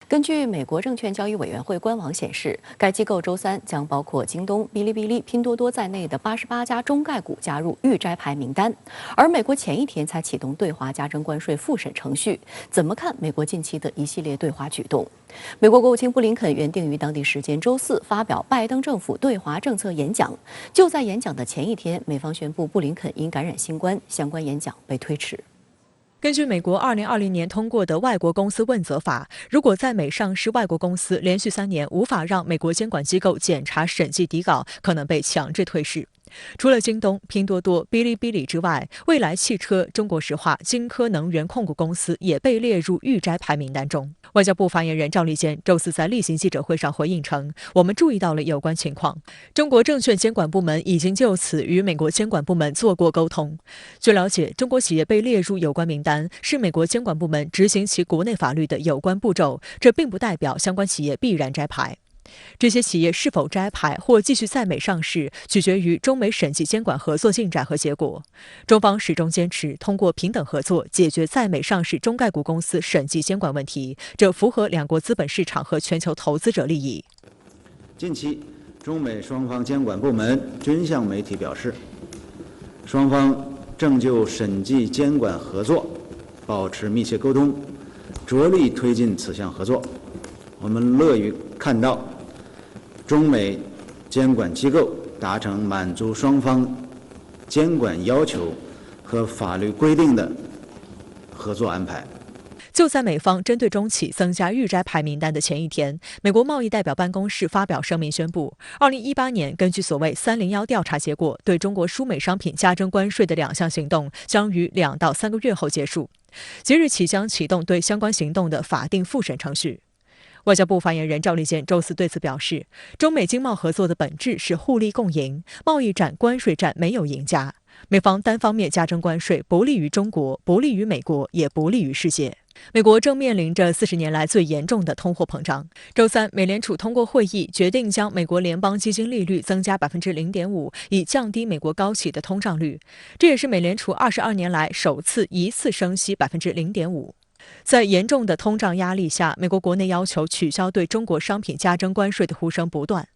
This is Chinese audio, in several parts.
根据美国证券交易委员会官网显示，该机构周三将包括京东、哔哩哔哩、拼多多在内的88家中概股加入预摘牌名单。而美国前一天才启动对华加征关税复审程序，怎么看美国近期的一系列对华举动？美国国务卿布林肯原定于当地时间周四发表拜登政府对华政策演讲，就在演讲的前一天，美方宣布布林肯因感染新冠，相关演讲被推迟。根据美国2020年通过的外国公司问责法，如果在美上市外国公司连续3年无法让美国监管机构检查审计底稿，可能被强制退市。除了京东、拼多多、哔哩哔哩之外，蔚来汽车、中国石化、金科能源控股公司也被列入预摘牌名单中。外交部发言人赵立坚周四在例行记者会上回应称，我们注意到了有关情况，中国证券监管部门已经就此与美国监管部门做过沟通。据了解，中国企业被列入有关名单是美国监管部门执行其国内法律的有关步骤，这并不代表相关企业必然摘牌。这些企业是否摘牌或继续在美上市，取决于中美审计监管合作进展和结果。中方始终坚持通过平等合作解决在美上市中概股公司审计监管问题，这符合两国资本市场和全球投资者利益。近期，中美双方监管部门均向媒体表示，双方正就审计监管合作保持密切沟通，着力推进此项合作。我们乐于看到中美监管机构达成满足双方监管要求和法律规定的合作安排。就在美方针对中企增加预摘牌名单的前一天，美国贸易代表办公室发表声明宣布，2018年根据所谓301调查结果，对中国输美商品加征关税的2项行动将于2到3个月后结束，即日起将启动对相关行动的法定复审程序。外交部发言人赵立坚周四对此表示，中美经贸合作的本质是互利共赢，贸易战、关税战没有赢家。美方单方面加征关税，不利于中国，不利于美国，也不利于世界。美国正面临着40年来最严重的通货膨胀。周三，美联储通过会议决定将美国联邦基金利率增加0.5%，以降低美国高企的通胀率。这也是美联储22年来首次一次升息0.5%。在严重的通胀压力下，美国国内要求取消对中国商品加征关税的呼声不断。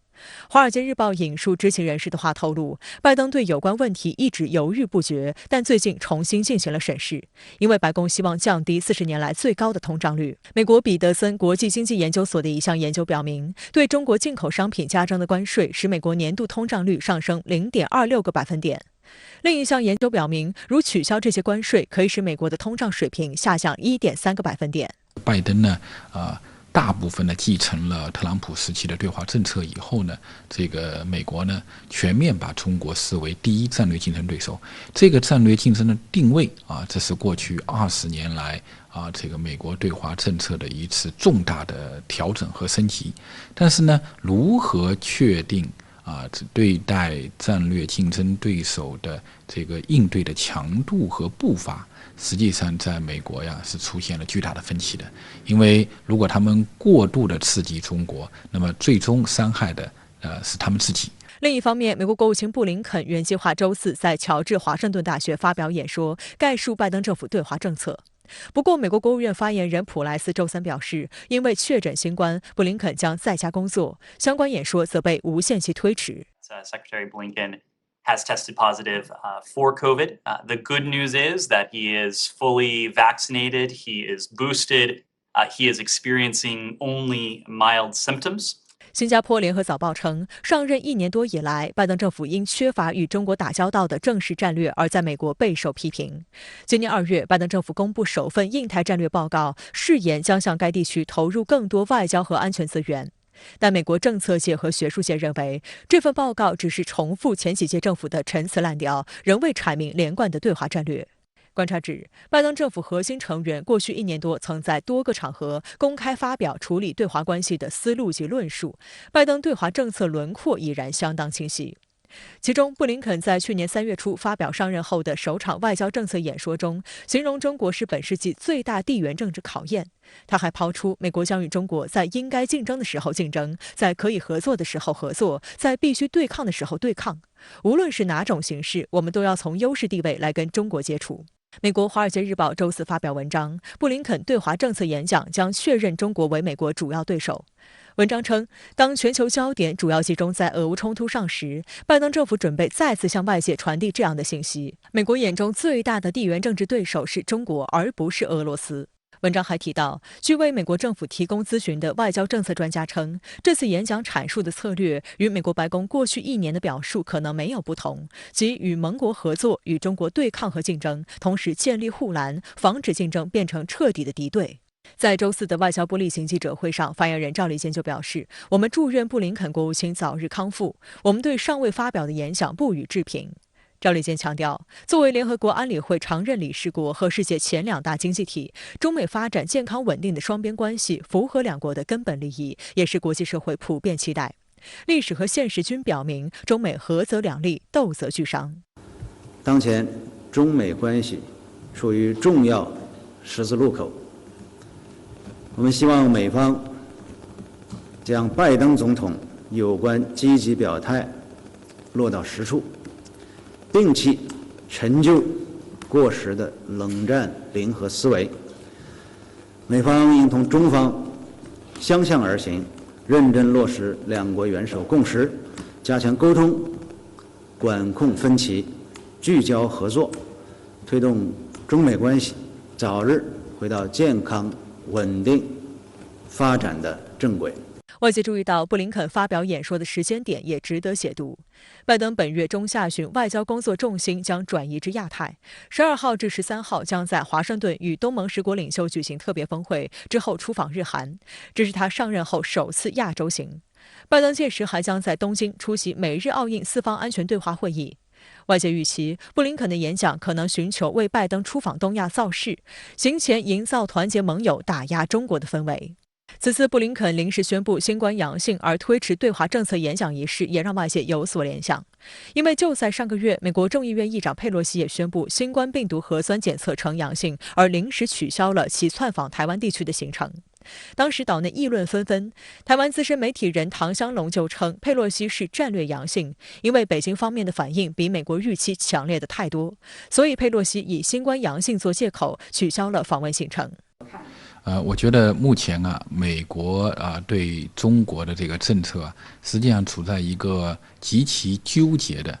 华尔街日报引述知情人士的话透露，拜登对有关问题一直犹豫不决，但最近重新进行了审视，因为白宫希望降低40年来最高的通胀率。美国彼得森国际经济研究所的一项研究表明，对中国进口商品加征的关税使美国年度通胀率上升0.26个百分点。另一项研究表明，如取消这些关税，可以使美国的通胀水平下降1.3个百分点。拜登呢，大部分呢继承了特朗普时期的对华政策以后呢，这个美国呢全面把中国视为第一战略竞争对手。这个战略竞争的定位这是过去20年来这个美国对华政策的一次重大的调整和升级。但是呢，如何确定对待战略竞争对手的这个应对的强度和步伐，实际上在美国是出现了巨大的分歧的。因为如果他们过度的刺激中国，那么最终伤害的是他们自己。另一方面，美国国务卿布林肯原计划周四在乔治华盛顿大学发表演说，概述拜登政府对华政策。不过，美国国务院发言人普莱斯周三表示，因为确诊新冠，布林肯将在家工作，相关演说则被无限期推迟。Secretary Blinken has tested positive for COVID. The good news is that he is fully vaccinated, he is boosted, he is experiencing only mild symptoms. 新加坡联合早报称，上任1年多以来，拜登政府因缺乏与中国打交道的正式战略而在美国备受批评。今年2月，拜登政府公布首份印太战略报告，誓言将向该地区投入更多外交和安全资源。但美国政策界和学术界认为，这份报告只是重复前几届政府的陈词滥调，仍未阐明连贯的对华战略。观察指，拜登政府核心成员过去1年多曾在多个场合公开发表处理对华关系的思路及论述，拜登对华政策轮廓已然相当清晰。其中，布林肯在去年3月初发表上任后的首场外交政策演说中，形容中国是本世纪最大地缘政治考验。他还抛出美国将与中国在应该竞争的时候竞争，在可以合作的时候合作，在必须对抗的时候对抗。无论是哪种形式，我们都要从优势地位来跟中国接触。美国《华尔街日报》周四发表文章，布林肯对华政策演讲将确认中国为美国主要对手。文章称，当全球焦点主要集中在俄乌冲突上时，拜登政府准备再次向外界传递这样的信息：美国眼中最大的地缘政治对手是中国，而不是俄罗斯。文章还提到，据为美国政府提供咨询的外交政策专家称，这次演讲阐述的策略与美国白宫过去1年的表述可能没有不同，即与盟国合作、与中国对抗和竞争，同时建立护栏，防止竞争变成彻底的敌对。在周四的外交部例行记者会上，发言人赵立坚就表示，我们祝愿布林肯国务卿早日康复，我们对尚未发表的演讲不予置评。赵立坚强调，作为联合国安理会常任理事国和世界前2大经济体，中美发展健康稳定的双边关系符合两国的根本利益，也是国际社会普遍期待。历史和现实均表明，中美合则两利，斗则俱伤。当前中美关系处于重要十字路口，我们希望美方将拜登总统有关积极表态落到实处，摒弃陈旧过时的冷战零和思维。美方应同中方相向而行，认真落实两国元首共识，加强沟通，管控分歧，聚焦合作，推动中美关系早日回到健康稳定发展的正轨。外界注意到，布林肯发表演说的时间点也值得解读。拜登本月中下旬外交工作重心将转移至亚太，12号至13号将在华盛顿与东盟10国领袖举行特别峰会，之后出访日韩，这是他上任后首次亚洲行。拜登届时还将在东京出席美日澳印4方安全对话会议。外界预期，布林肯的演讲可能寻求为拜登出访东亚造势，行前营造团结盟友、打压中国的氛围。此次布林肯临时宣布新冠阳性而推迟对华政策演讲一事，也让外界有所联想。因为就在上个月，美国众议院议长佩洛西也宣布新冠病毒核酸检测呈阳性，而临时取消了其窜访台湾地区的行程。当时岛内议论纷纷，台湾资深媒体人唐湘龙就称佩洛西是战略阳性，因为北京方面的反应比美国预期强烈的太多，所以佩洛西以新冠阳性做借口取消了访问行程。我觉得目前美国对中国的这个政策实际上处在一个极其纠结的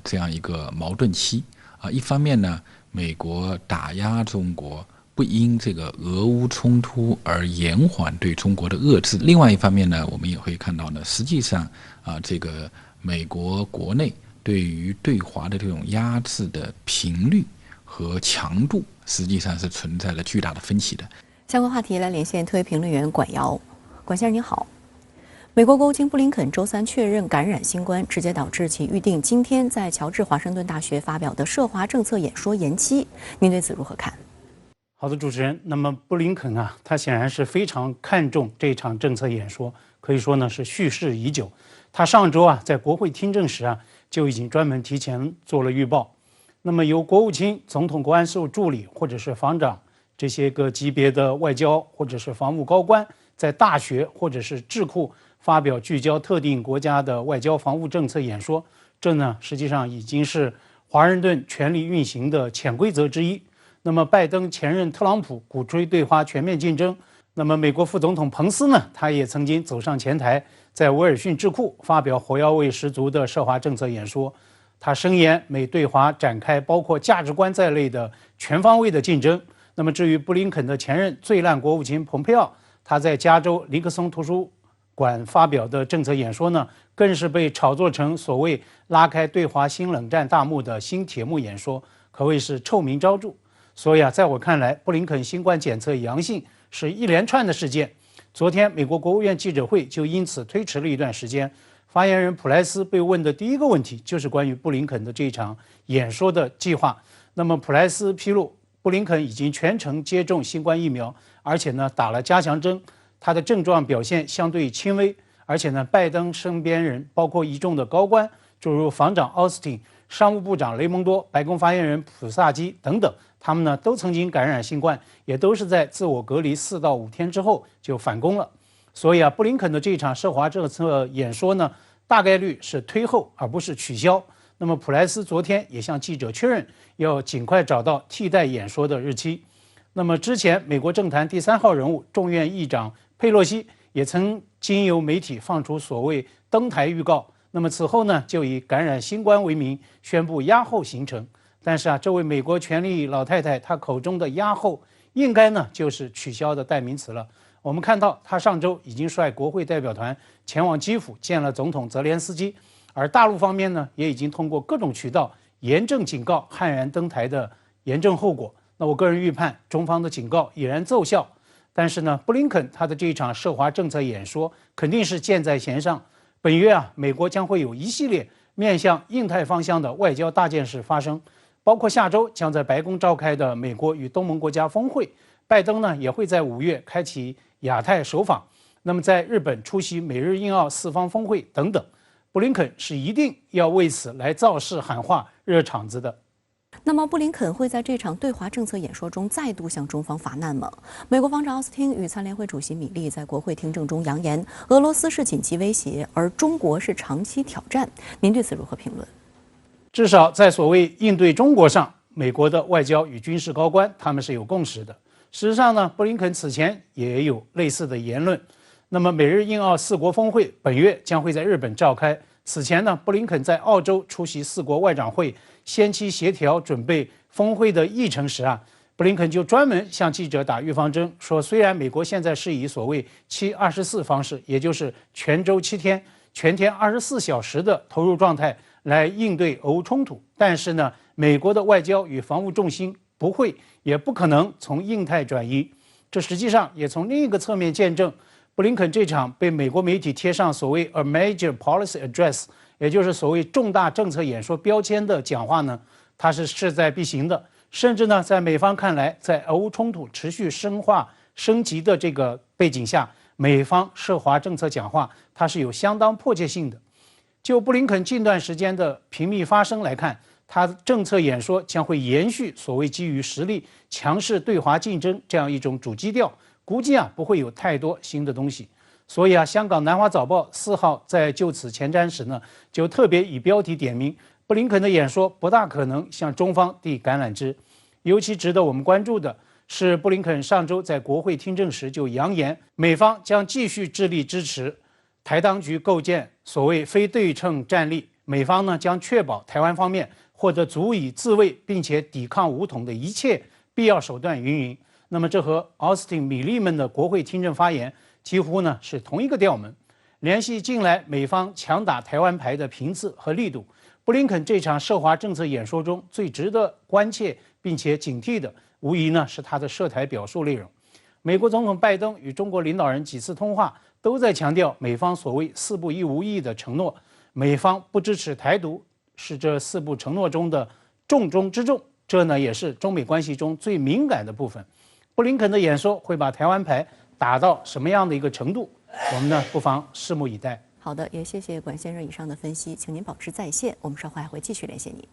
这样一个矛盾期一方面呢，美国打压中国，不因这个俄乌冲突而延缓对中国的遏制；另外一方面呢，我们也会看到呢，实际上这个美国国内对于对华的这种压制的频率和强度，实际上是存在了巨大的分歧的。相关话题来连线特约评论员管瑶。管先生您好，美国国务卿布林肯周3确认感染新冠，直接导致其预定今天在乔治华盛顿大学发表的涉华政策演说延期。您对此如何看？好的，主持人。那么布林肯他显然是非常看重这场政策演说，可以说呢是蓄势已久。他上周在国会听证时就已经专门提前做了预报。那么由国务卿、总统国安事务助理或者是防长这些个级别的外交或者是防务高官，在大学或者是智库发表聚焦特定国家的外交防务政策演说，这呢实际上已经是华盛顿权力运行的潜规则之一。那么拜登前任特朗普鼓吹对华全面竞争，那么美国副总统彭斯呢，他也曾经走上前台，在威尔逊智库发表火药味十足的涉华政策演说。他声言美对华展开包括价值观在内的全方位的竞争。那么至于布林肯的前任最烂国务卿蓬佩奥，他在加州尼克松图书馆发表的政策演说呢，更是被炒作成所谓拉开对华新冷战大幕的新铁幕演说，可谓是臭名昭著。所以在我看来，布林肯新冠检测阳性是一连串的事件。昨天美国国务院记者会就因此推迟了一段时间。发言人普莱斯被问的第一个问题就是关于布林肯的这场演说的计划。那么普莱斯披露，布林肯已经全程接种新冠疫苗，而且呢打了加强针，他的症状表现相对轻微，而且呢拜登身边人包括一众的高官，诸如防长奥斯汀、商务部长雷蒙多、白宫发言人普萨基等等，他们呢都曾经感染新冠，也都是在自我隔离4到5天之后就返工了。所以布林肯的这场涉华政策演说呢，大概率是推后而不是取消。那么普莱斯昨天也向记者确认，要尽快找到替代演说的日期。那么之前，美国政坛第3号人物众院议长佩洛西也曾经由媒体放出所谓登台预告，那么此后呢，就以感染新冠为名宣布压后行程。但是这位美国权力老太太她口中的压后，应该呢就是取消的代名词了。我们看到她上周已经率国会代表团前往基辅见了总统泽连斯基，而大陆方面呢也已经通过各种渠道严正警告汉元登台的严正后果。那我个人预判，中方的警告已然奏效。但是呢，布林肯他的这一场涉华政策演说肯定是箭在弦上。本月美国将会有一系列面向印太方向的外交大件事发生，包括下周将在白宫召开的美国与东盟国家峰会，拜登呢也会在5月开启亚太首访，那么在日本出席美日印澳4方峰会等等，布林肯是一定要为此来造势喊话、热场子的。那么，布林肯会在这场对华政策演说中再度向中方发难吗？美国防长奥斯汀与参联会主席米利在国会听证中扬言，俄罗斯是紧急威胁，而中国是长期挑战。您对此如何评论？至少在所谓应对中国上，美国的外交与军事高官他们是有共识的。事实上呢，布林肯此前也有类似的言论。那么，美日印澳4国峰会本月将会在日本召开。此前呢，布林肯在澳洲出席4国外长会先期协调准备峰会的议程时布林肯就专门向记者打预防针，说虽然美国现在是以所谓7-24方式，也就是全周7天、全天24小时的投入状态来应对俄乌冲突，但是呢，美国的外交与防务重心不会也不可能从印太转移。这实际上也从另一个侧面见证，布林肯这场被美国媒体贴上所谓 a major policy address， 也就是所谓重大政策演说标签的讲话呢，它是势在必行的。甚至呢，在美方看来，在俄乌冲突持续深化升级的这个背景下，美方涉华政策讲话，它是有相当迫切性的。就布林肯近段时间的频密发声来看，他政策演说将会延续所谓基于实力强势对华竞争这样一种主基调，估计不会有太多新的东西。所以香港南华早报4号在就此前瞻时呢，就特别以标题点名，布林肯的演说不大可能向中方递橄榄枝。尤其值得我们关注的是，布林肯上周在国会听证时就扬言，美方将继续致力支持台当局构建所谓非对称战力，美方呢将确保台湾方面获得足以自卫并且抵抗武统的一切必要手段云云。那么这和奥斯汀、米利们的国会听证发言几乎呢是同一个调门。联系近来美方强打台湾牌的频次和力度，布林肯这场涉华政策演说中最值得关切并且警惕的，无疑呢是他的涉台表述内容。美国总统拜登与中国领导人几次通话都在强调美方所谓4不一无意的承诺，美方不支持台独是这4不承诺中的重中之重，这呢也是中美关系中最敏感的部分。布林肯的演说会把台湾牌打到什么样的一个程度，我们呢不妨拭目以待。好的，也谢谢管先生以上的分析，请您保持在线，我们稍后还会继续连线您。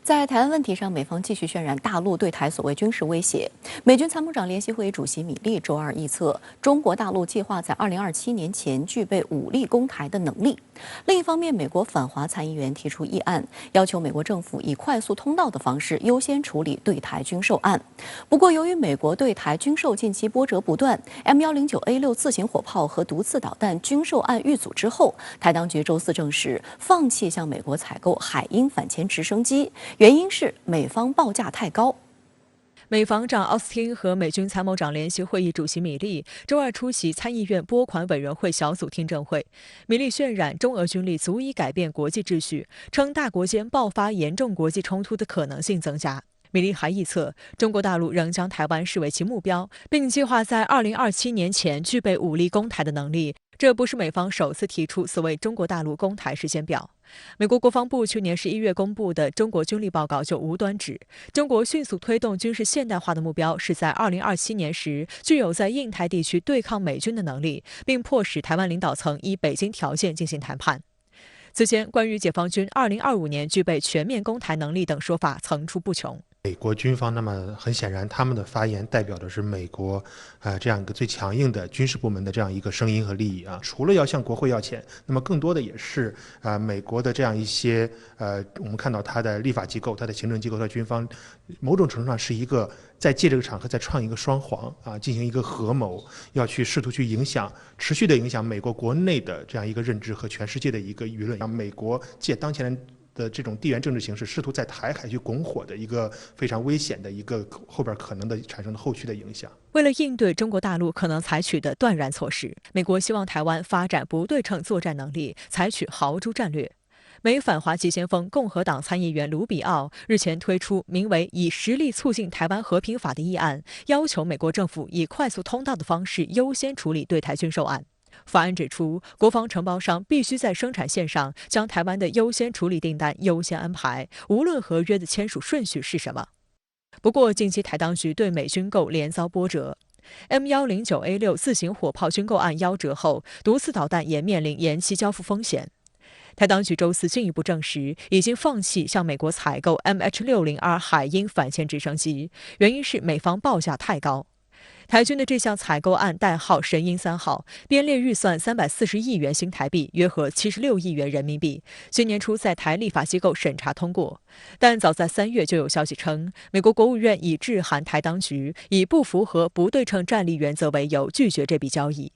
在台湾问题上，美方继续渲染大陆对台所谓军事威胁。美军参谋长联席会议主席米利周二预测，中国大陆计划在2027年前具备武力攻台的能力。另一方面，美国反华参议员提出议案，要求美国政府以快速通道的方式优先处理对台军售案。不过，由于美国对台军售近期波折不断 ，M109A6 自行火炮和毒刺导弹军售案遇阻之后，台当局周四证实放弃向美国采购海鹰反潜直升机。原因是美方报价太高。美防长奥斯汀和美军参谋长联席会议主席米利周二出席参议院拨款委员会小组听证会。米利渲染中俄军力足以改变国际秩序，称大国间爆发严重国际冲突的可能性增加。米利还预测，中国大陆仍将台湾视为其目标，并计划在2027年前具备武力攻台的能力。这不是美方首次提出所谓中国大陆攻台时间表。美国国防部去年11月公布的中国军力报告就无端指，中国迅速推动军事现代化的目标是在2027年时具有在印太地区对抗美军的能力，并迫使台湾领导层以北京条件进行谈判。此前，关于解放军2025年具备全面攻台能力等说法层出不穷。美国军方，那么很显然，他们的发言代表的是美国这样一个最强硬的军事部门的这样一个声音和利益啊。除了要向国会要钱，那么更多的也是美国的这样一些我们看到它的立法机构、它的行政机构、它的军方，某种程度上是一个在借这个场合再创一个双簧啊，进行一个合谋，要去试图去影响、持续的影响美国国内的这样一个认知和全世界的一个舆论，让美国借当前的这种地缘政治形势，试图在台海去拱火的一个非常危险的一个后边可能的产生的后续的影响。为了应对中国大陆可能采取的断然措施，美国希望台湾发展不对称作战能力，采取豪猪战略。美反华急先锋共和党参议员卢比奥日前推出名为"以实力促进台湾和平法"的议案，要求美国政府以快速通道的方式优先处理对台军售案。法案指出，国防承包商必须在生产线上将台湾的优先处理订单优先安排，无论合约的签署顺序是什么。不过，近期台当局对美军购连遭波折。M109A6自行火炮军购案夭折后，毒刺导弹也面临延期交付风险。台当局周四进一步证实，已经放弃向美国采购 MH-60R 海鹰反潜直升机，原因是美方报价太高。台军的这项采购案代号"神鹰3号"，编列预算340亿元新台币，约合76亿元人民币。今年初在台立法机构审查通过，但早在3月就有消息称，美国国务院已致函台当局，以不符合不对称战力原则为由拒绝这笔交易。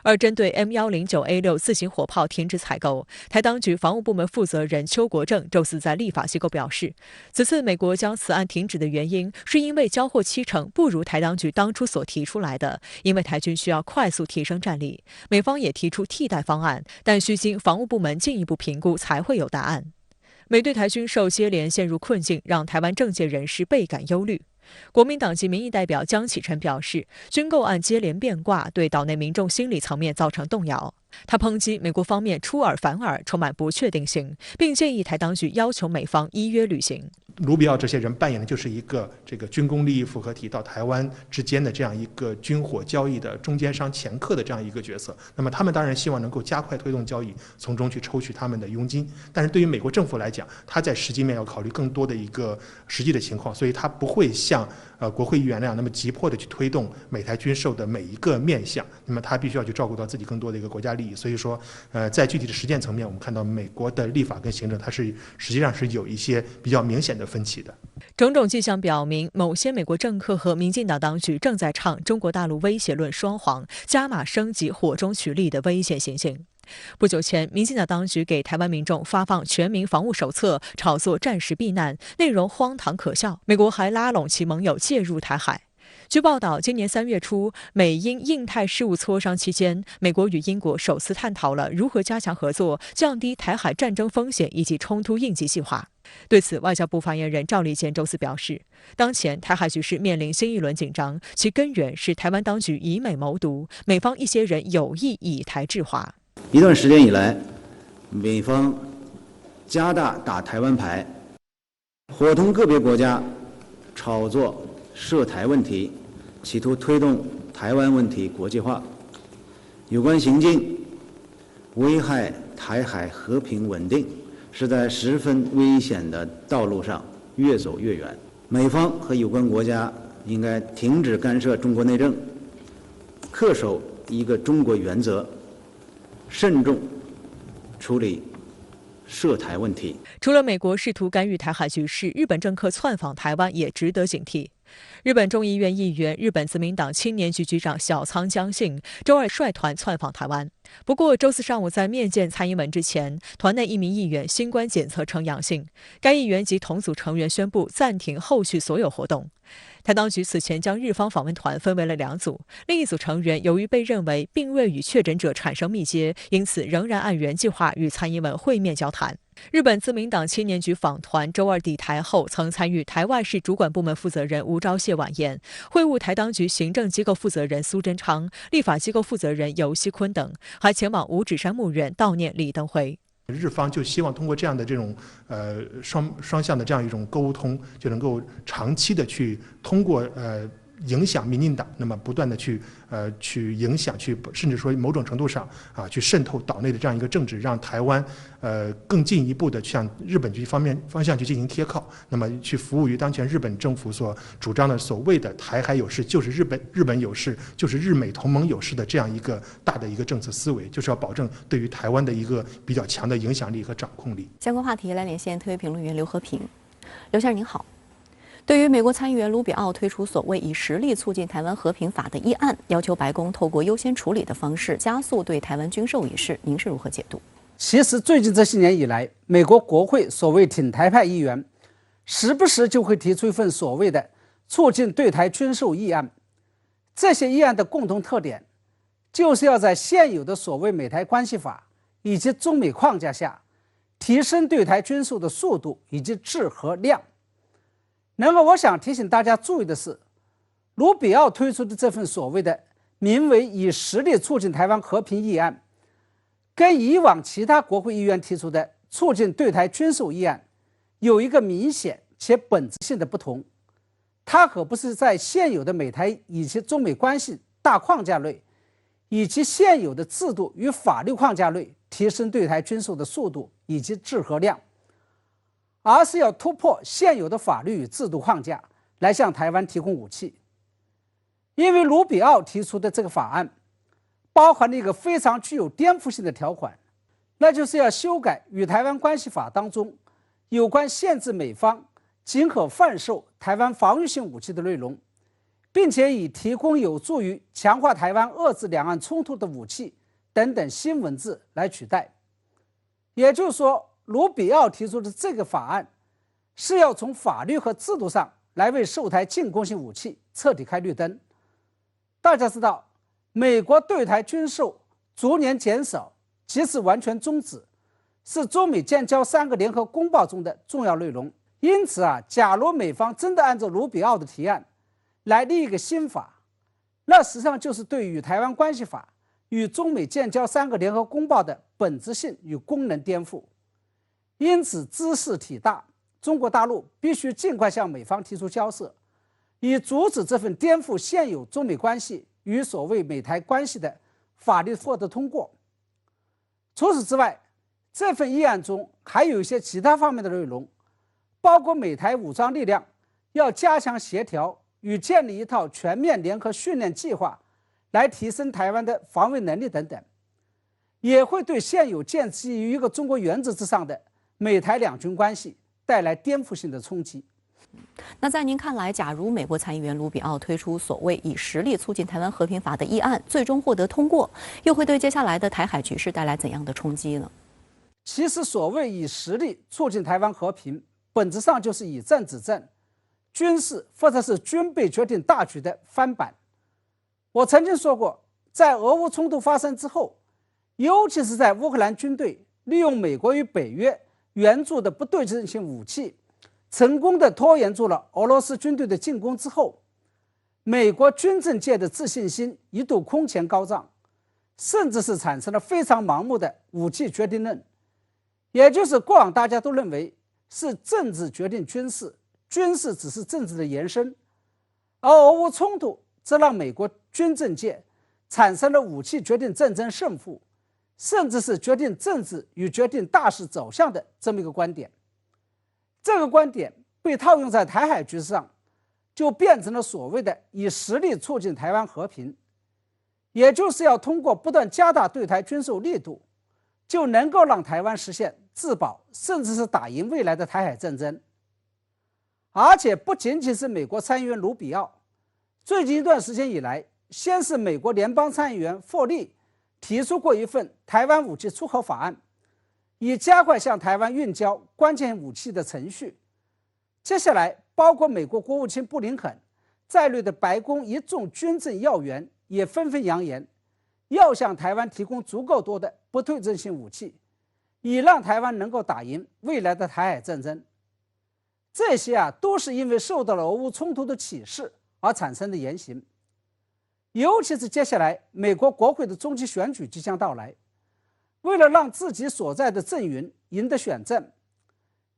而针对 M109A6 自行火炮停止采购，台当局防务部门负责人邱国正周四在立法机构表示，此次美国将此案停止的原因，是因为交货期程不如台当局当初所提出来的，因为台军需要快速提升战力，美方也提出替代方案，但需经防务部门进一步评估才会有答案。美对台军售接连陷入困境，让台湾政界人士倍感忧虑。国民党籍民意代表江启臣表示，军购案接连变卦，对岛内民众心理层面造成动摇。他抨击美国方面出尔反尔，充满不确定性，并建议台当局要求美方依约履行。卢比奥这些人扮演的就是一个这个军工利益复合体到台湾之间的这样一个军火交易的中间商掮客的这样一个角色。那么他们当然希望能够加快推动交易，从中去抽取他们的佣金。但是对于美国政府来讲，他在实际面要考虑更多的一个实际的情况，所以他不会像国会议员那样那么急迫的去推动美台军售的每一个面向。那么他必须要去照顾到自己更多的一个国家利益。所以说，在具体的实践层面，我们看到美国的立法跟行政，它是实际上是有一些比较明显的分歧的。种种迹象表明，某些美国政客和民进党当局正在唱中国大陆威胁论双簧，加码升级火中取栗的危险行径。不久前，民进党当局给台湾民众发放全民防务手册，炒作战时避难，内容荒唐可笑。美国还拉拢其盟友介入台海。据报道，今年3月初，美英印太事务磋商期间，美国与英国首次探讨了如何加强合作、降低台海战争风险以及冲突应急计划。对此，外交部发言人赵立坚周四表示，当前台海局势面临新一轮紧张，其根源是台湾当局以美谋独，美方一些人有意以台制华。一段时间以来，美方加大打台湾牌，伙同个别国家炒作涉台问题，企图推动台湾问题国际化。有关行径危害台海和平稳定，是在十分危险的道路上越走越远。美方和有关国家应该停止干涉中国内政，恪守一个中国原则，慎重处理涉台问题。除了美国试图干预台海局势，日本政客窜访台湾也值得警惕。日本众议院议员、日本自民党青年局局长小仓将信周二率团窜访台湾。不过，周四上午在面见蔡英文之前，团内一名议员新冠检测呈阳性，该议员及同组成员宣布暂停后续所有活动。台当局此前将日方访问团分为了2组，另一组成员由于被认为并未与确诊者产生密接，因此仍然按原计划与蔡英文会面交谈。日本自民党青年局访团周二抵台后，曾参与台外事主管部门负责人吴钊燮晚宴，会晤台当局行政机构负责人苏贞昌、立法机构负责人游锡堃等，还前往五指山墓园悼念李登辉。日方就希望通过这样的这种双向的这样一种沟通，就能够长期的去通过影响民进党，那么不断的去影响，甚至说某种程度上去渗透岛内的这样一个政治，让台湾更进一步的向日本方向去进行贴靠，那么去服务于当前日本政府所主张的所谓的台海有事就是日本有事就是日美同盟有事的这样一个大的一个政策思维，就是要保证对于台湾的一个比较强的影响力和掌控力。相关话题来连线特约评论员刘和平。刘先生您好。对于美国参议员卢比奥推出所谓以实力促进台湾和平法的议案，要求白宫透过优先处理的方式加速对台湾军售一事，您是如何解读？其实最近这些年以来，美国国会所谓挺台派议员，时不时就会提出一份所谓的促进对台军售议案。这些议案的共同特点，就是要在现有的所谓美台关系法以及中美框架下，提升对台军售的速度以及质和量。那么我想提醒大家注意的是，卢比奥推出的这份所谓的名为以实力促进台湾和平议案，跟以往其他国会议员提出的促进对台军售议案有一个明显且本质性的不同。它可不是在现有的美台以及中美关系大框架内，以及现有的制度与法律框架内提升对台军售的速度以及质和量，而是要突破现有的法律与制度框架来向台湾提供武器。因为卢比奥提出的这个法案包含了一个非常具有颠覆性的条款，那就是要修改与台湾关系法当中有关限制美方仅可贩售台湾防御性武器的内容，并且以提供有助于强化台湾遏制两岸冲突的武器等等新文字来取代。也就是说，卢比奥提出的这个法案是要从法律和制度上来为售台进攻性武器彻底开绿灯。大家知道，美国对台军售逐年减少，即使完全终止，是中美建交3个联合公报中的重要内容。因此假如美方真的按照卢比奥的提案来立一个新法，那实际上就是对与台湾关系法与中美建交3个联合公报的本质性与功能颠覆。因此茲事体大，中国大陆必须尽快向美方提出交涉，以阻止这份颠覆现有中美关系与所谓美台关系的法律获得通过。除此之外，这份议案中还有一些其他方面的内容，包括美台武装力量要加强协调与建立一套全面联合训练计划，来提升台湾的防卫能力等等，也会对现有建基于一个中国原则之上的美台两军关系带来颠覆性的冲击。那在您看来，假如美国参议员卢比奥推出所谓以实力促进台湾和平法的议案最终获得通过，又会对接下来的台海局势带来怎样的冲击呢？其实所谓以实力促进台湾和平，本质上就是以政治政，军事或者是军备决定大局的翻版。我曾经说过，在俄乌冲突发生之后，尤其是在乌克兰军队利用美国与北约援助的不对称性武器，成功的拖延住了俄罗斯军队的进攻之后，美国军政界的自信心一度空前高涨，甚至是产生了非常盲目的武器决定论，也就是过往大家都认为是政治决定军事，军事只是政治的延伸，而俄乌冲突则让美国军政界产生了武器决定战争胜负，甚至是决定政治与决定大势走向的这么一个观点。这个观点被套用在台海局势上，就变成了所谓的以实力促进台湾和平，也就是要通过不断加大对台军售力度，就能够让台湾实现自保，甚至是打赢未来的台海战争。而且不仅仅是美国参议员卢比奥，最近一段时间以来，先是美国联邦参议员霍利提出过一份台湾武器出口法案，以加快向台湾运交关键武器的程序。接下来包括美国国务卿布林肯在内的白宫一众军政要员也纷纷扬言，要向台湾提供足够多的不对称性武器，以让台湾能够打赢未来的台海战争。这些都是因为受到了俄乌冲突的启示而产生的言行。尤其是接下来美国国会的中期选举即将到来，为了让自己所在的阵营赢得选战，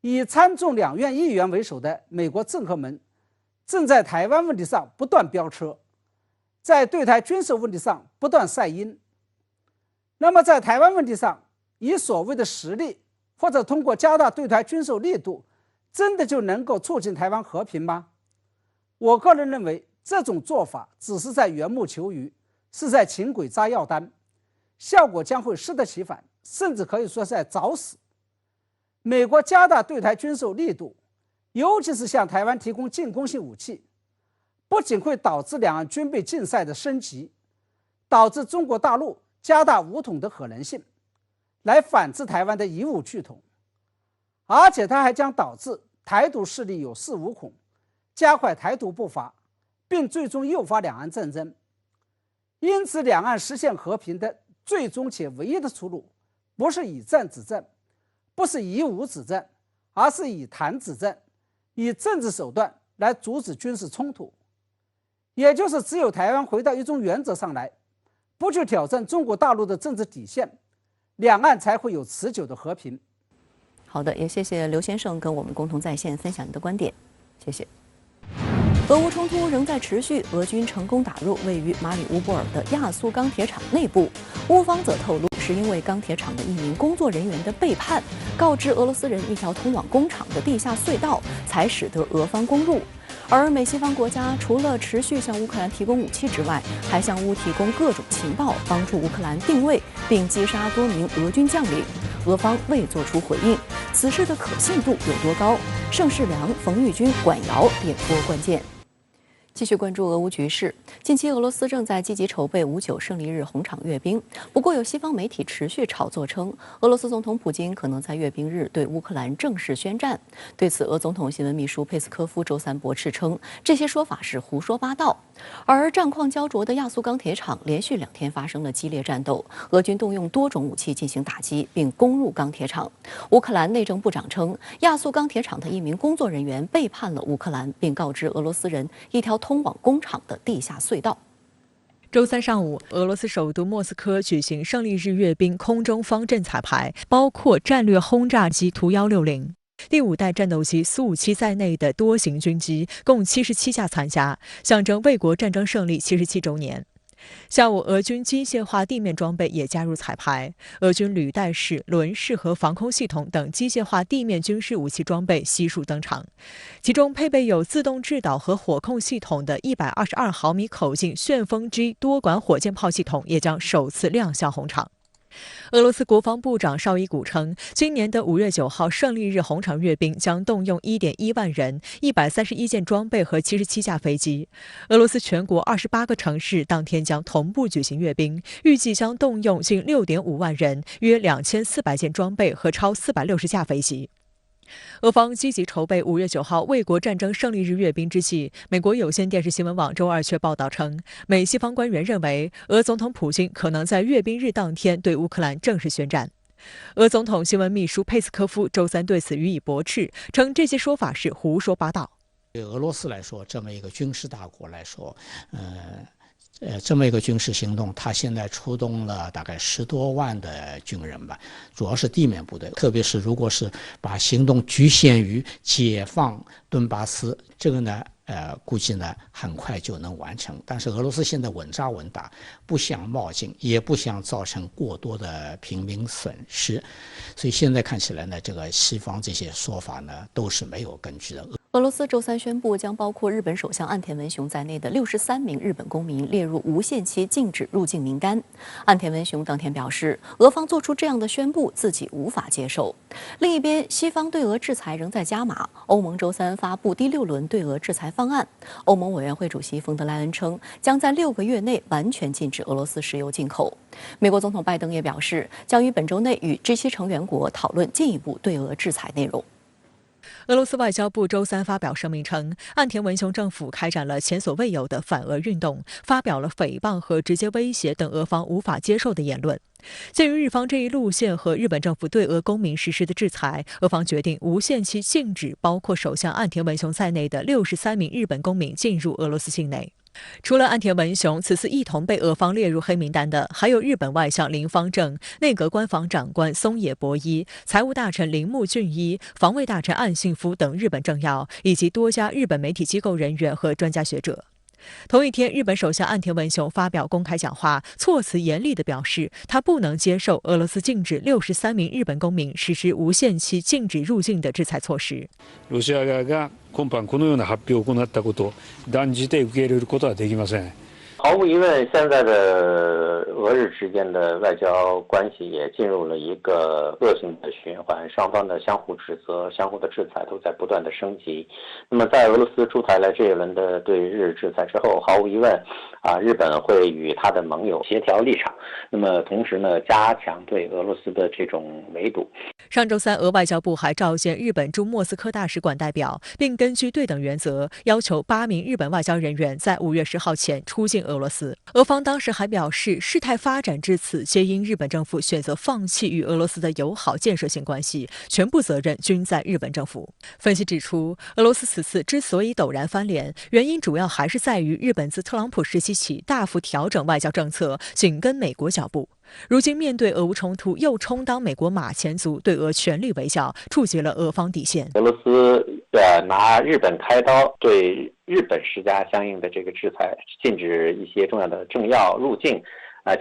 以参众两院议员为首的美国政客们正在台湾问题上不断飙车，在对台军售问题上不断晒阴。那么在台湾问题上，以所谓的实力或者通过加大对台军售力度，真的就能够促进台湾和平吗？我个人认为，这种做法只是在缘木求鱼，是在请鬼扎药单，效果将会适得其反，甚至可以说是在找死。美国加大对台军售力度，尤其是向台湾提供进攻性武器，不仅会导致两岸军备竞赛的升级，导致中国大陆加大武统的可能性，来反制台湾的以武拒统，而且它还将导致台独势力有恃无恐，加快台独步伐，并最终诱发两岸战争。因此，两岸实现和平的最终且唯一的出路，不是以战止战，不是以武止战，而是以谈止战，以政治手段来阻止军事冲突。也就是只有台湾回到一种原则上来，不去挑战中国大陆的政治底线，两岸才会有持久的和平。好的，也谢谢刘先生跟我们共同在线分享您的观点，谢谢。俄乌冲突仍在持续，俄军成功打入位于马里乌波尔的亚速钢铁厂内部，乌方则透露是因为钢铁厂的一名工作人员的背叛，告知俄罗斯人一条通往工厂的地下隧道，才使得俄方攻入。而美西方国家除了持续向乌克兰提供武器之外，还向乌提供各种情报，帮助乌克兰定位并击杀多名俄军将领。俄方未作出回应，此事的可信度有多高？盛世良、冯玉军、管瑶点拨关键。继续关注俄乌局势。近期，俄罗斯正在积极筹备5·9胜利日红场阅兵。不过，有西方媒体持续炒作称，俄罗斯总统普京可能在阅兵日对乌克兰正式宣战。对此，俄总统新闻秘书佩斯科夫周三驳斥称，这些说法是胡说八道。而战况焦灼的亚速钢铁厂连续2天发生了激烈战斗，俄军动用多种武器进行打击，并攻入钢铁厂。乌克兰内政部长称，亚速钢铁厂的一名工作人员背叛了乌克兰，并告知俄罗斯人一条通往工厂的地下隧道。周三上午，俄罗斯首都莫斯科举行胜利日阅兵空中方阵彩排，包括战略轰炸机图160、第5代战斗机苏57在内的多型军机共77架参加，象征卫国战争胜利77周年。下午，俄军机械化地面装备也加入彩排，俄军履带式、轮式和防空系统等机械化地面军事武器装备悉数登场，其中配备有自动制导和火控系统的122毫米口径旋风 G 多管火箭炮系统也将首次亮相红场。俄罗斯国防部长绍伊古称，今年的5月9号胜利日红场阅兵将动用1.1万人、131件装备和77架飞机。俄罗斯全国28个城市当天将同步举行阅兵，预计将动用近6.5万人、约2400件装备和超460架飞机。俄方积极筹备5月9号卫国战争胜利日阅兵之际，美国有线电视新闻网周二却报道称，美西方官员认为，俄总统普京可能在阅兵日当天对乌克兰正式宣战。俄总统新闻秘书佩斯科夫周三对此予以驳斥，称这些说法是胡说八道。对俄罗斯来说，这么一个军事大国来说，这么一个军事行动，他现在出动了大概10多万的军人吧，主要是地面部队，特别是如果是把行动局限于解放顿巴斯，这个呢，估计呢很快就能完成。但是俄罗斯现在稳扎稳打，不想冒进，也不想造成过多的平民损失，所以现在看起来呢，这个西方这些说法呢都是没有根据的。俄罗斯周三宣布，将包括日本首相岸田文雄在内的63名日本公民列入无限期禁止入境名单。岸田文雄当天表示，俄方做出这样的宣布，自己无法接受。另一边，西方对俄制裁仍在加码。欧盟周三发布第6轮对俄制裁方案。欧盟委员会主席冯德莱恩称，将在6个月内完全禁止俄罗斯石油进口。美国总统拜登也表示，将于本周内与G7成员国讨论进一步对俄制裁内容。俄罗斯外交部周三发表声明称，岸田文雄政府开展了前所未有的反俄运动，发表了诽谤和直接威胁等俄方无法接受的言论。鉴于日方这一路线和日本政府对俄公民实施的制裁，俄方决定无限期禁止包括首相岸田文雄在内的63名日本公民进入俄罗斯境内。除了岸田文雄，此次一同被俄方列入黑名单的，还有日本外相林芳正、内阁官房长官松野博一、财务大臣铃木俊一、防卫大臣岸信夫等日本政要，以及多家日本媒体机构人员和专家学者。同一天，日本首相岸田文雄发表公开讲话，措辞严厉地表示，他不能接受俄羅斯禁止63名日本公民实施无限期禁止入境的制裁措施。ロシア側が今般このような発表を行ったこと、断じて受け入れることはできません。毫无疑问，现在的俄日之间的外交关系也进入了一个恶性的循环，双方的相互指责、相互的制裁都在不断的升级。那么，在俄罗斯出台了这一轮的对日制裁之后，毫无疑问，日本会与他的盟友协调立场，那么同时呢，加强对俄罗斯的这种围堵。上周三，俄外交部还召见日本驻莫斯科大使馆代表，并根据对等原则，要求8名日本外交人员在5月10号前出境俄罗斯。俄方当时还表示，事态发展至此，皆因日本政府选择放弃与俄罗斯的友好建设性关系，全部责任均在日本政府。分析指出，俄罗斯此次之所以陡然翻脸，原因主要还是在于日本自特朗普时期起大幅调整外交政策，紧跟美国脚步。如今面对俄乌冲突，又充当美国马前卒，对俄全力围剿，触及了俄方底线。俄罗斯拿日本开刀，对日本施加相应的这个制裁，禁止一些重要的政要入境。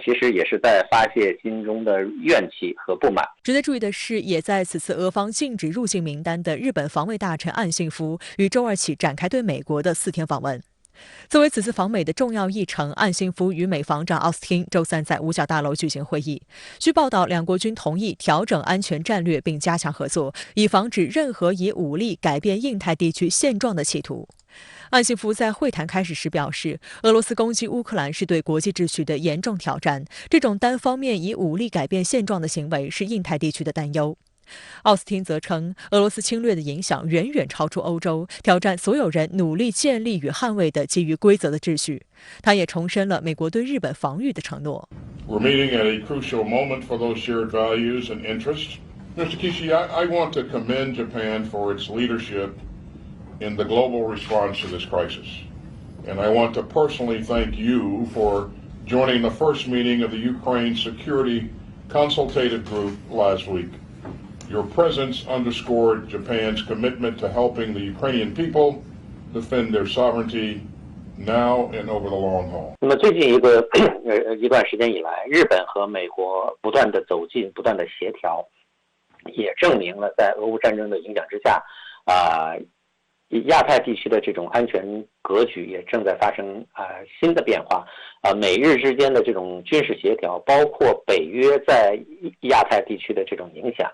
其实也是在发泄心中的怨气和不满。值得注意的是，也在此次俄方禁止入境名单的日本防卫大臣岸信夫，于周二起展开对美国的4天访问。作为此次访美的重要议程，岸信夫与美防长奥斯汀周三在五角大楼举行会议。据报道，两国均同意调整安全战略并加强合作，以防止任何以武力改变印太地区现状的企图。岸信夫在会谈开始时表示，俄罗斯攻击乌克兰是对国际秩序的严重挑战，这种单方面以武力改变现状的行为是印太地区的担忧。奥斯汀则称，俄罗斯侵略的影响远远超出欧洲，挑战所有人努力建立与捍卫的基于规则的秩序。他也重申了美国对日本防御的承诺。We're meeting at a crucial moment for those shared values and interests. Mr. Kishi, I want to commend Japan for its leadership in the global response to this crisis. And I want to personally thank you for joining the first meeting of the Ukraine Security Consultative Group last week.Your presence underscored Japan's commitment to helping the Ukrainian people defend their sovereignty now and over the long haul. 那么最近一段时间以来，日本和美国不断的走近，不断的协调，也证明了在俄乌战争的影响之下，亚太地区的这种安全格局也正在发生新的变化。美日之间的这种军事协调，包括北约在亚太地区的这种影响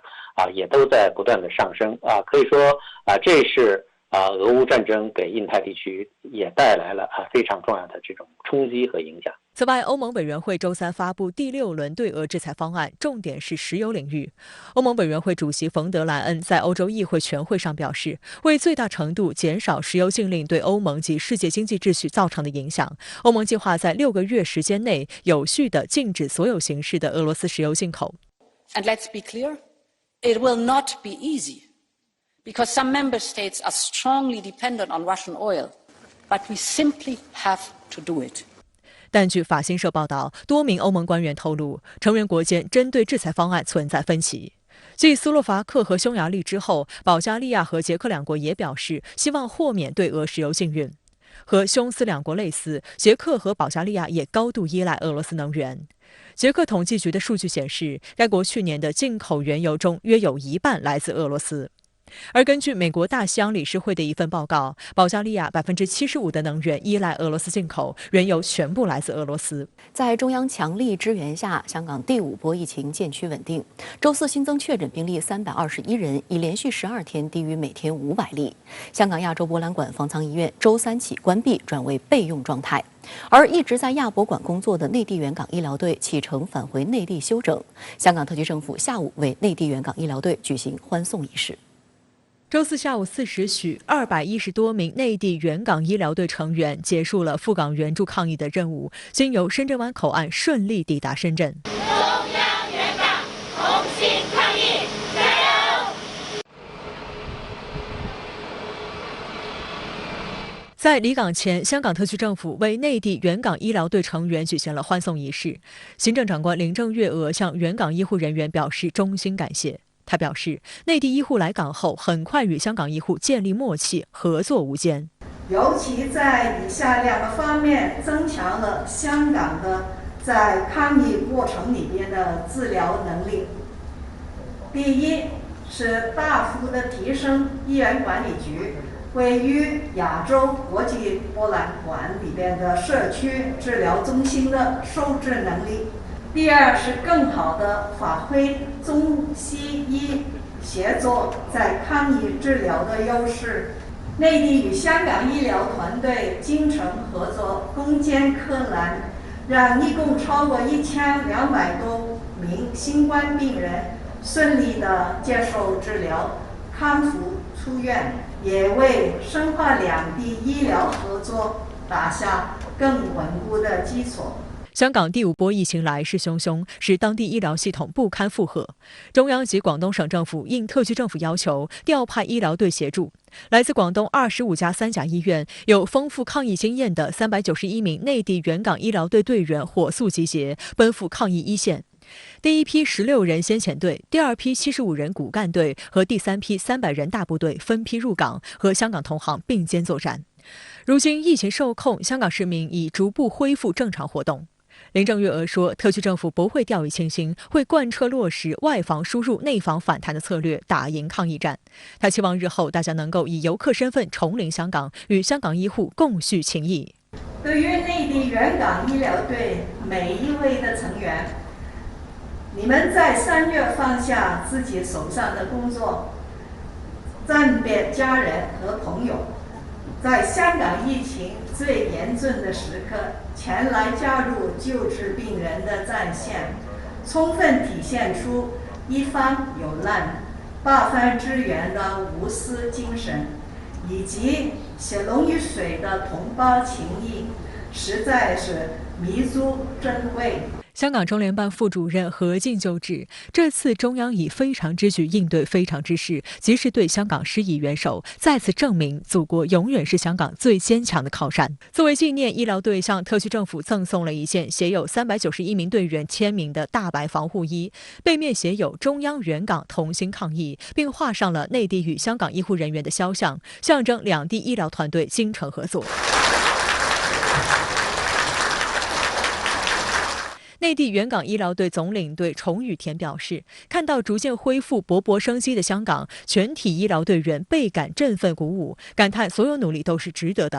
也都在不断的上升可以说这是俄乌战争给印太地区也带来了非常重要的这种冲击和影响。此外，欧盟委员会周三发布第6轮对俄制裁方案，重点是石油领域。欧盟委员会主席冯德莱恩在欧洲议会全会上表示，为最大程度减少石油禁令对欧盟及世界经济秩序造成的影响，欧盟计划在6个月时间内有序地禁止所有形式的俄罗斯石油进口。And let's be clear, it will not be easy, because some member states are strongly dependent on Russian oil, but we simply have to do it.但据法新社报道，多名欧盟官员透露，成员国间针对制裁方案存在分歧。继斯洛伐克和匈牙利之后，保加利亚和捷克两国也表示希望豁免对俄石油禁运。和匈斯两国类似，捷克和保加利亚也高度依赖俄罗斯能源。捷克统计局的数据显示，该国去年的进口原油中约有1半来自俄罗斯。而根据美国大西洋理事会的一份报告，保加利亚75%的能源依赖俄罗斯进口，原油全部来自俄罗斯。在中央强力支援下，香港第5波疫情渐趋稳定。周四新增确诊病例321人，已连续12天低于每天500例。香港亚洲博览馆方舱医院周三起关闭，转为备用状态。而一直在亚博馆工作的内地援港医疗队启程返回内地休整。香港特区政府下午为内地援港医疗队举行欢送仪式。周四下午4时许，210多名内地援港医疗队成员结束了赴港援助抗疫的任务，经由深圳湾口岸顺利抵达深圳。中央援港，同心抗疫，加油！在离港前，香港特区政府为内地援港医疗队成员举行了欢送仪式。行政长官林郑月娥向援港医护人员表示衷心感谢。他表示，内地医护来港后，很快与香港医护建立默契，合作无间。尤其在以下2个方面增强了香港的在抗疫过程里边的治疗能力。第一是大幅的提升医院管理局位于亚洲国际博览馆里边的社区治疗中心的收治能力。第二是更好的发挥中西医协作在抗疫治疗的优势。内地与香港医疗团队精诚合作，攻坚克难，让一共超过1200多名新冠病人顺利地接受治疗、康复出院，也为深化两地医疗合作打下更稳固的基础。香港第5波疫情来势汹汹，使当地医疗系统不堪负荷。中央及广东省政府应特区政府要求，调派医疗队协助。来自广东25家3甲医院、有丰富抗疫经验的391名内地援港医疗队队员火速集结，奔赴抗疫一线。第一批16人先遣队，第2批75人骨干队和第3批300人大部队分批入港，和香港同行并肩作战。如今疫情受控，香港市民已逐步恢复正常活动。林郑月娥说，特区政府不会掉以轻心，会贯彻落实外防输入、内防反弹的策略，打赢抗疫战。他期望日后大家能够以游客身份重临香港，与香港医护共叙情谊。对于内地援港医疗队每一位的成员，你们在3月放下自己手上的工作，暂别家人和朋友，在香港疫情最严峻的时刻前来加入救治病人的战线，充分体现出一方有难8方支援的无私精神，以及血浓于水的同胞情谊，实在是弥足珍贵。香港中联办副主任何进就指，这次中央以非常之举应对非常之事，及时对香港施以援手，再次证明祖国永远是香港最坚强的靠山。作为纪念，医疗队向特区政府赠送了一件写有391名队员签名的大白防护衣，背面写有中央援港同心抗疫，并画上了内地与香港医护人员的肖像，象征两地医疗团队精诚合作。内地援港医疗队总领队崇雨田表示，看到逐渐恢复勃勃生机的香港，全体医疗队员倍感振奋鼓舞，感叹所有努力都是值得的。